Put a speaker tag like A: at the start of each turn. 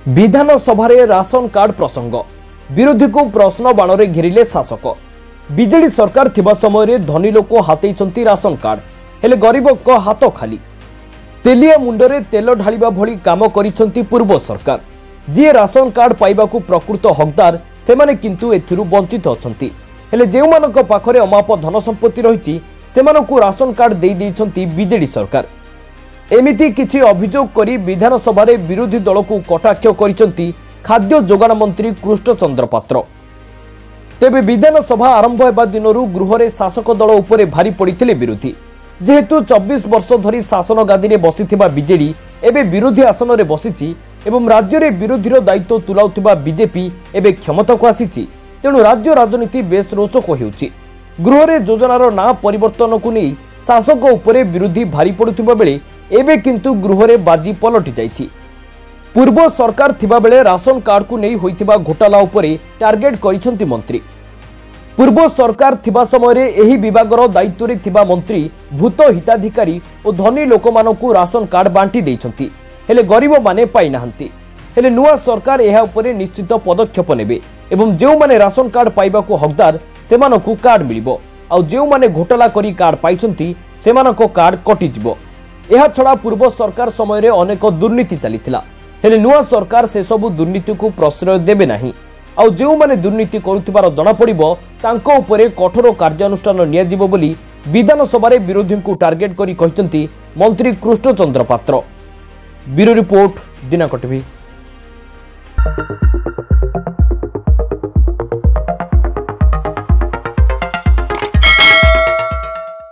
A: विधानसभा ration card प्रसंग विरोधी को प्रश्न बाण घेरिले शासक। बीजेडी सरकार थिबा समय धनी लोक हाथई राशन कार्ड हेले गरीब को हाथ खाली। तेलिया मुंडरे तेल ढालिबा भली काम करिसंती पूर्व सरकार। जी राशन कार्ड पाइबाकू प्रकृत हकदार सेमाने किंतु एथिरु वंचित अछंती। हेले जेउमानक पाखरे अमाप धन संपत्ति रहिछि सेमानकू राशन कार्ड देई दैछंती बीजेडी सरकार। एमिति किछि अभियोग करी विधानसभा रे विरोधी दल को कटाक्ष करिसंती खाद्य जोगाण मंत्री कृष्णचंद्र पात्र। तेबे विधानसभा आरंभ हेबा दिनरू गृह रे शासक दल उपरे भारी पड़िथिले विरोधी। जेहेतु 24 वर्ष धरी शासन गादी रे बसिथिबा बीजेडी एबे विरोधी आसन रे बसिछि एवं राज्य रे विरोधीर दायित्व तुलाउथिबा बीजेपी एबे क्षमता को आसीछि। तेणु राज्य राजनीति बेस रोचक हेउछि। गृह रे योजनार ना परिवर्तन को नहीं शासक उपरे विरोधी भारी पड़ुथिबा बेले एबे किंतु गृह रे बाजी पलटि जाइछि। पूर्व सरकार थिबा बेले राशन कार्ड को नहीं होइथिबा घोटाला उपरे टार्गेट करिसंती मंत्री। पूर्व सरकार थिबा समय रे एही विभागर दायित्व रे थिबा मंत्री भूत हिताधिकारी और धनी लोकमानकू राशन कार्ड बांटी दैछंती हेले गरीब माने पाई नाहंती। हेले नुआ सरकार एहा उपरे निश्चित पदक्षेप नेबे एवं जेउ माने राशन कार्ड पाइबाकू हकदार सेमानकू कार्ड मिलिबो आ जेउ माने घोटाला करी कार्ड पाइछंती सेमानको कार्ड कटि जिवो। एहा छडा पूर्व सरकार समय रे अनेक दुर्नीति चलीथिला हेले नुआ सरकार से सबु दुर्नीति को प्रश्रय देबे नाही। आ जेउ माने दुर्नीति करुथिबार जणा पड़िबो तांको उपरे कठोर कार्यानुष्ठान निया जिवो बोली विधानसभा रे विरोधी को टार्गेट करी कहिसंती मंत्री कृष्णचंद्र पात्र। ब्यूरो रिपोर्ट दिनाक टीवी।